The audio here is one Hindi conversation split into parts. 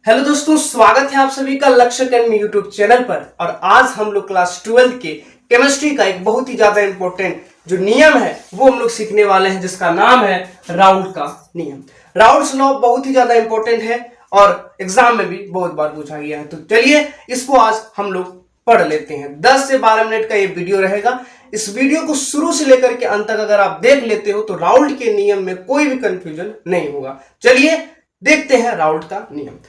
हेलो दोस्तों, स्वागत है आप सभी का लक्ष्य अकेडमी यूट्यूब चैनल पर। और आज हम लोग क्लास 12 के केमिस्ट्री का एक बहुत ही ज्यादा इंपॉर्टेंट जो नियम है वो हम लोग सीखने वाले हैं, जिसका नाम है राउल्ट का नियम। राउल्ट्स लॉ बहुत ही ज्यादा इंपॉर्टेंट है और एग्जाम में भी बहुत बार पूछा गया है। तो चलिए इसको आज हम लोग पढ़ लेते हैं। 10 से 12 मिनट का ये वीडियो रहेगा। इस वीडियो को शुरू से लेकर के अंत तक अगर आप देख लेते हो तो राउल्ट के नियम में कोई भी कंफ्यूजन नहीं होगा। चलिए देखते हैं राउल्ट का नियम।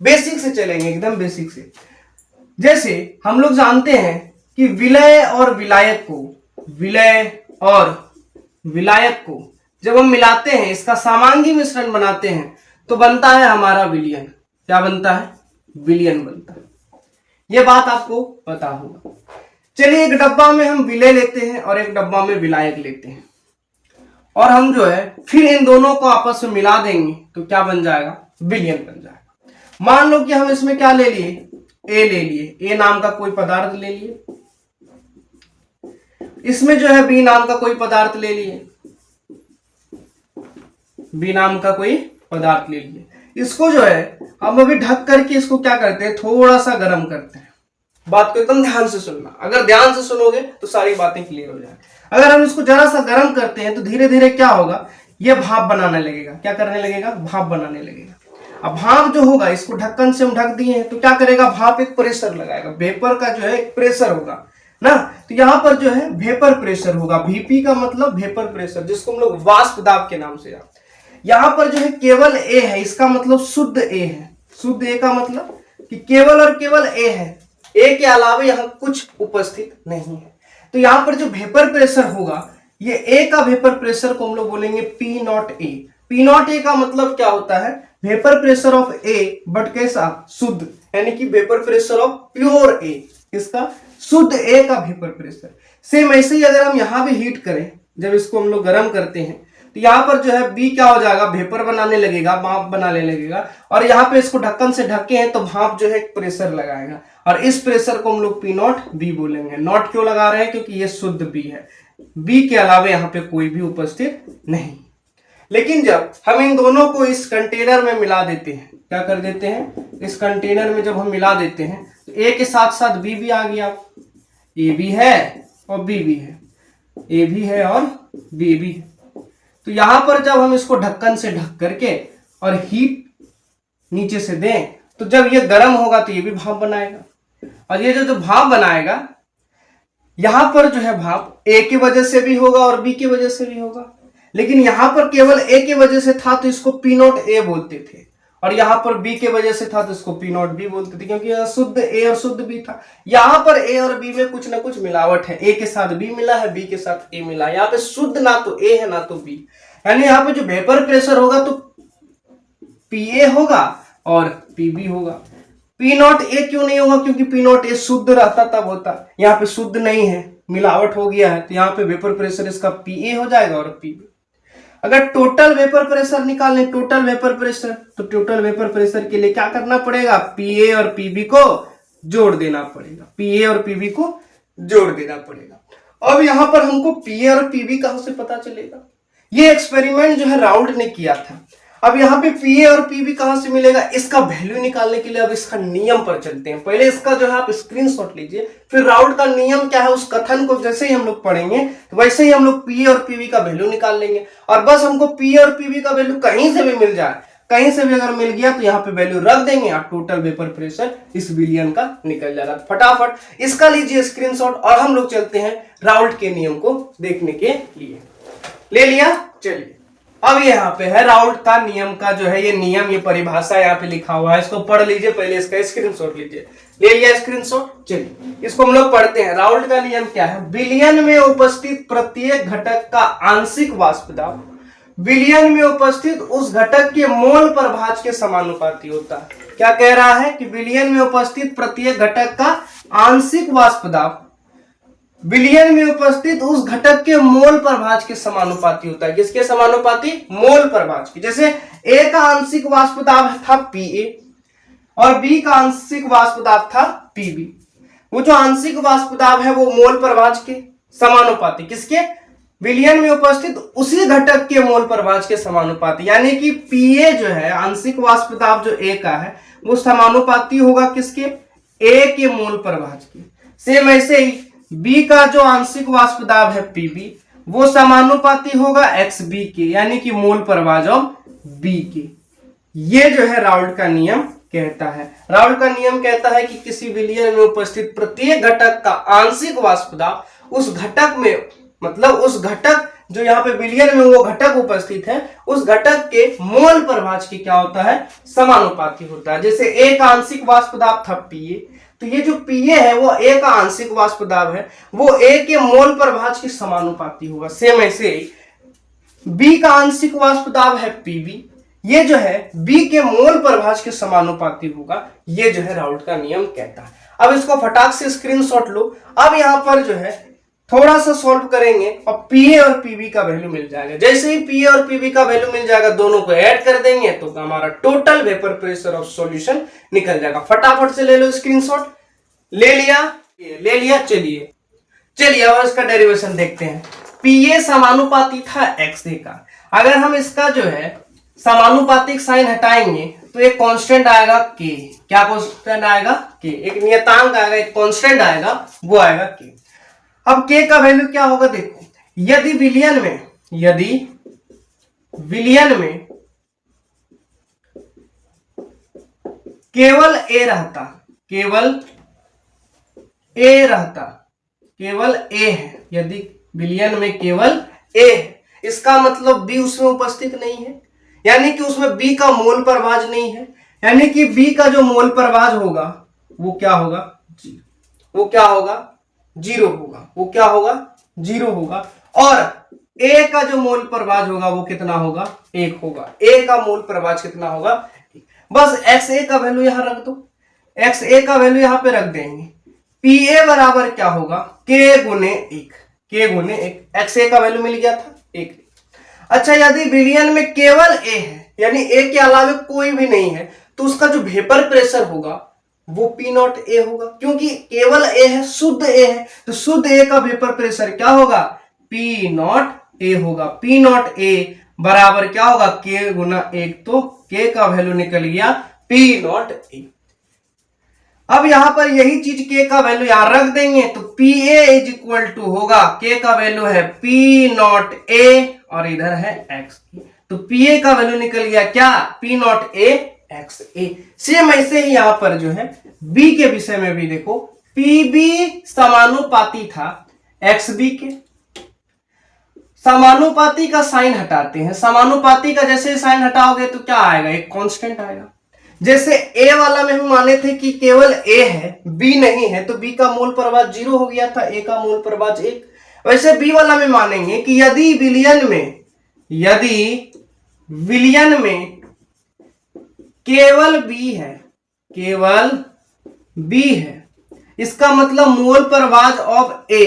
बेसिक से चलेंगे, एकदम बेसिक से। जैसे हम लोग जानते हैं कि विलय और विलायक को जब हम मिलाते हैं, इसका समांगी मिश्रण बनाते हैं तो बनता है हमारा विलयन। क्या बनता है? विलयन बनता है। यह बात आपको पता होगा। चलिए, एक डब्बा में हम विलय लेते हैं और एक डब्बा में विलायक लेते हैं और हम जो है फिर इन दोनों को आपस में मिला देंगे तो क्या बन जाएगा? विलयन बन जाएगा। मान लो कि हम इसमें क्या ले लिए? ए ले लिए, ए नाम का कोई पदार्थ ले लिए। इसमें जो है बी नाम का कोई पदार्थ ले लिए, बी नाम का कोई पदार्थ ले लिए। इसको जो है हम अभी ढक करके इसको क्या करते हैं? थोड़ा सा गर्म करते हैं। बात को एकदम ध्यान से सुनना। अगर ध्यान से सुनोगे तो सारी बातें क्लियर हो जाए। अगर हम इसको जरा सा गर्म करते हैं तो धीरे धीरे क्या होगा? यह भाप बनाने लगेगा। क्या करने लगेगा? भाप बनाने लगेगा। अब भाप जो होगा, इसको ढक्कन से हम ढक दिए हैं तो क्या करेगा? भाप एक प्रेशर लगाएगा। वेपर का जो है एक प्रेशर होगा ना, तो यहां पर जो है वेपर प्रेशर होगा। वीपी का मतलब वेपर प्रेशर, जिसको हम लोग वाष्प दाब के नाम से जानते हैं। यहां पर जो है केवल ए है, इसका मतलब शुद्ध ए है। शुद्ध ए का मतलब कि केवल और केवल ए है, ए के अलावा यहां कुछ उपस्थित नहीं है। तो यहां पर जो वेपर प्रेशर होगा, ये ए का वेपर प्रेशर को हम लोग बोलेंगे P not A. P not ए का मतलब क्या होता है? Vapour pressure of A, but कैसा? शुद्ध, यानी कि वेपर प्रेशर ऑफ प्योर ए। इसका शुद्ध ए का वेपर प्रेशर। सेम ऐसे ही अगर हम यहां भी हीट करें, जब इसको हम लोग गर्म करते हैं तो यहां पर जो है बी क्या हो जाएगा? वेपर बनाने लगेगा, भाप बनाने लगेगा। और यहाँ पे इसको ढक्कन से ढके हैं तो भाप जो है प्रेशर लगाएगा और इस प्रेशर को हम लोग पी नॉट बी बोलेंगे। नॉट क्यों लगा रहे हैं? क्योंकि ये शुद्ध बी है, बी के अलावा यहाँ पे कोई भी उपस्थित नहीं। लेकिन जब हम इन दोनों को इस कंटेनर में मिला देते हैं, क्या कर देते हैं? इस कंटेनर में जब हम मिला देते हैं तो ए के साथ साथ बी भी आ गया। ए भी है और बी भी है, ए भी है और बी भी है। तो यहां पर जब हम इसको ढक्कन से ढक करके और हीट नीचे से दें तो जब ये गर्म होगा तो ये भी भाप बनाएगा। और ये जो भाप बनाएगा, यहां पर जो है भाप ए की वजह से भी होगा और बी की वजह से भी होगा। लेकिन यहां पर केवल ए की वजह से था तो इसको पी नॉट ए बोलते थे, और यहां पर बी की वजह से था तो इसको पी नॉट बी बोलते थे, क्योंकि यह शुद्ध ए और शुद्ध बी था। यहां पर ए और बी में कुछ ना कुछ मिलावट है। ए के साथ बी मिला है, बी के साथ ए मिला है। यहाँ पे शुद्ध ना तो ए है ना तो बी, यानी यहाँ पे जो वेपर प्रेशर होगा तो पी ए होगा और पी बी होगा। पी नॉट ए क्यों नहीं होगा? क्योंकि पी नॉट ए शुद्ध रहता तब होता। यहाँ पे शुद्ध नहीं है, मिलावट हो गया है, तो यहाँ पे वेपर प्रेशर इसका पी ए हो जाएगा और पी बी। अगर टोटल वेपर प्रेशर निकालें, टोटल वेपर प्रेशर, तो टोटल वेपर प्रेशर के लिए क्या करना पड़ेगा? पीए और पीबी को जोड़ देना पड़ेगा। पीए और पीबी को जोड़ देना पड़ेगा। अब यहां पर हमको पीए और पीबी कहां से पता चलेगा? ये एक्सपेरिमेंट जो है राउल्ट ने किया था। अब यहाँ पे पीए और पीबी कहां से मिलेगा? इसका वैल्यू निकालने के लिए अब इसका नियम पर चलते हैं। पहले इसका जो है आप स्क्रीनशॉट लीजिए, फिर राउल्ट का नियम क्या है उस कथन को जैसे ही हम लोग पढ़ेंगे तो वैसे ही हम लोग पीए और पीबी का वैल्यू निकाल लेंगे। और बस हमको पीए और पीबी का वैल्यू कहीं से भी मिल जाए, कहीं से भी अगर मिल गया तो यहाँ पे वैल्यू रख देंगे और टोटल वेपर प्रेशर इस विलियन का निकल जाएगा। फटाफट इसका लीजिए स्क्रीनशॉट और हम लोग चलते हैं राउल्ट के नियम को देखने के लिए। ले लिया? चलिए, अब यहाँ पे है राउल्ट का नियम का जो है ये नियम, ये परिभाषा यहाँ पे लिखा हुआ है, इसको पढ़ लीजिए। पहले इसका स्क्रीनशॉट लीजिए। ले लिया स्क्रीनशॉट? चलिए इसको हम लोग पढ़ते हैं। राउल्ट का नियम क्या है? विलयन में उपस्थित प्रत्येक घटक का आंशिक वाष्प दाब विलयन में उपस्थित उस घटक के मोल प्रभाज के समानुपाती होता है। क्या कह रहा है? कि विलयन में उपस्थित प्रत्येक घटक का आंशिक वाष्प दाब विलयन में उपस्थित उस घटक के मोल प्रभाज के समानुपाती होता है। किसके समानुपाती? मोल प्रभाज के। जैसे ए का आंशिक वाष्प दाब था पीए और बी का आंशिक वाष्प दाब था पीबी। वो जो आंशिक वाष्प दाब है वो मोल प्रभाज के समानुपाती, किसके? विलयन में उपस्थित उसी घटक के मोल प्रभाज के समानुपाती, यानी कि Pa जो है आंशिक वाष्प दाब जो A का है वो समानुपाती होगा किसके, A के मोल प्रभाज के। सेम ऐसे ही B का जो आंशिक वाष्प दाब है Pb वो समानुपाती होगा XB के, यानी कि मोल प्रभाज ऑफ B के। ये जो है राउल्ट का नियम कहता है। राउल्ट का नियम कहता है कि किसी विलयन में उपस्थित प्रत्येक घटक का आंशिक वाष्प दाब उस घटक में, मतलब उस घटक जो यहाँ पे विलयन में वो घटक उपस्थित है उस घटक के मोल प्रभाज की क्या होता है, समानुपाती होता है। जैसे A का आंशिक वाष्प दाब था Pa, तो ये जो Pa है वो A का आंशिक वाष्प दाब है वो A के मोल प्रभाज की समानुपाती होगा। सेम ऐसे B का आंशिक वाष्प दाब है Pb, ये जो है B के मोल प्रभाज के समानुपाती होगा। ये जो है राउल्ट का नियम कहता है। अब इसको फटाक से स्क्रीनशॉट लो। अब यहाँ पर जो है थोड़ा सा सॉल्व करेंगे और Pa और Pb का वैल्यू मिल जाएगा। जैसे ही Pa और Pb का वैल्यू मिल जाएगा दोनों को ऐड कर देंगे तो हमारा total vapour pressure of solution निकल जाएगा। फटाफट से ले लो स्क्रीनशॉट। ले लिया। चलिए अब इसका डेरिवेशन देखते हैं। Pa समानुपाती था XA का। अगर हम इसका जो है समानुपातिक साइन हटाएंगे तो एक कांस्टेंट आएगा K। क्या कांस्टेंट आएगा, K। एक नियतांक आएगा, एक कांस्टेंट आएगा, वो आएगा K। अब K का वैल्यू क्या होगा देखो, यदि विलयन में केवल A है, यदि विलयन में केवल A है, इसका मतलब B उसमें उपस्थित नहीं है, यानी कि उसमें B का मोल प्रभाज नहीं है, यानी कि B का जो मोल प्रभाज होगा वो क्या होगा, जीरो होगा। और A का जो मोल प्रभाज होगा वो कितना होगा, 1 होगा। A का मोल प्रभाज कितना होगा, बस XA का वैल्यू यहां रख दो। XA का वैल्यू यहां पे रख देंगे। Pa बराबर क्या होगा, K गुने 1। XA का वैल्यू मिल गया था 1। अच्छा, यदि विलयन में केवल A है, यानी A के अलावा कोई भी नहीं है, तो उसका जो वेपर प्रेशर होगा वो P0 A होगा। क्योंकि केवल A है, शुद्ध A है, तो शुद्ध A का वेपर प्रेशर क्या होगा, P0 A होगा। P0 A बराबर क्या होगा, K गुना 1। तो K का वैल्यू निकल गया P0 A। अब यहां पर यही चीज K का वैल्यू यहां रख देंगे तो Pa इज इक्वल टू होगा, K का वैल्यू है P0 A और इधर है X। तो Pa का वैल्यू निकल गया क्या, P0 A XA। सेम ऐसे ही यहां पर जो है B के विषय में भी देखो, Pb समानुपाती था XB के। समानुपाती का साइन हटाते हैं। समानुपाती का जैसे साइन हटाओगे तो क्या आएगा, एक कांस्टेंट आएगा। जैसे A वाला में हम माने थे कि केवल A है, B नहीं है, तो B का मोल प्रभाज 0 हो गया था, A का मोल प्रभाज 1। वैसे B वाला में मानेंगे कि यदि विलयन में केवल B है, इसका मतलब मोल प्रभाज ऑफ A,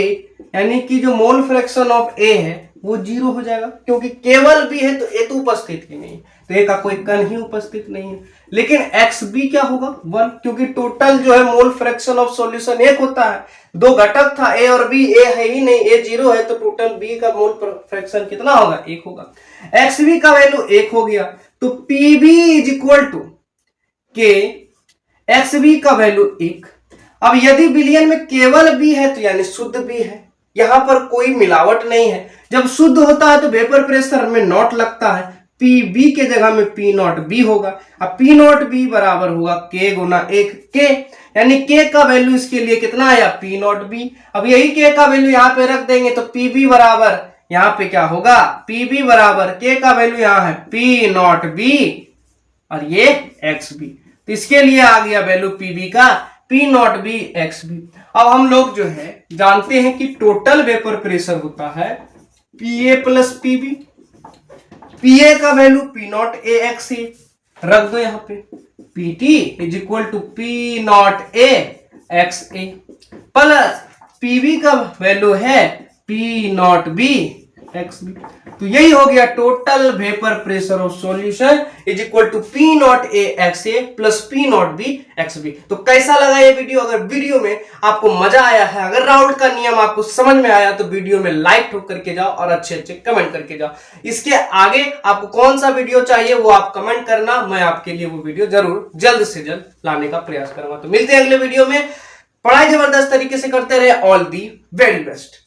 यानी कि जो मोल फ्रैक्शन ऑफ A है वो 0 हो जाएगा। क्योंकि केवल B है तो A तो उपस्थित ही नहीं, तो A का कोई कण ही उपस्थित नहीं है। लेकिन XB क्या होगा, 1, क्योंकि टोटल जो है मोल फ्रैक्शन ऑफ सॉल्यूशन 1 होता है। दो घटक था A और B, A है ही नहीं, A 0 है, तो टोटल B का मोल फ्रैक्शन कितना होगा, 1 होगा। XB का वैल्यू 1 हो गया, तो PB is equal to K, XB का वैल्यू 1। अब यदि विलयन में केवल B है तो यानी शुद्ध B है, यहां पर कोई मिलावट नहीं है। जब शुद्ध होता है तो वेपर प्रेशर में नॉट लगता है, Pb के जगह में P0 B होगा। अब P0 B बराबर होगा K गुना 1 K, यानी K का वैल्यू इसके लिए कितना आया, P0 B। अब यही K का वैल्यू यहां पे रख देंगे तो Pb बराबर यहां पे क्या होगा, Pb बराबर K का वैल्यू यहां है P0 B और ये XB, तो इसके लिए आ गया वैल्यू Pb का P0 B XB। अब हम लोग जो है जानते हैं कि टोटल वेपर प्रेशर होता है Pa प्लस Pb। Pa का वैल्यू P0 A XA रख दो यहाँ पे, Pt is equal to P0 A XA plus Pb का वैल्यू है P0 B XB। तो यही हो गया total vapour pressure of solution is equal to P not A X A plus P not B X B. तो कैसा लगा ये वीडियो? अगर वीडियो में आपको मजा आया है, अगर राउल्ट का नियम आपको समझ में आया तो वीडियो में लाइक ठोक करके जाओ और अच्छे अच्छे कमेंट करके जाओ। इसके आगे आपको कौन सा वीडियो चाहिए वो आप कमेंट करना, मैं आपके लिए वो वीडियो जरूर जल्द से जल्द लाने का प्रयास करूंगा। तो मिलते हैं अगले वीडियो में। पढ़ाई जबरदस्त तरीके से करते रहे। All the very best.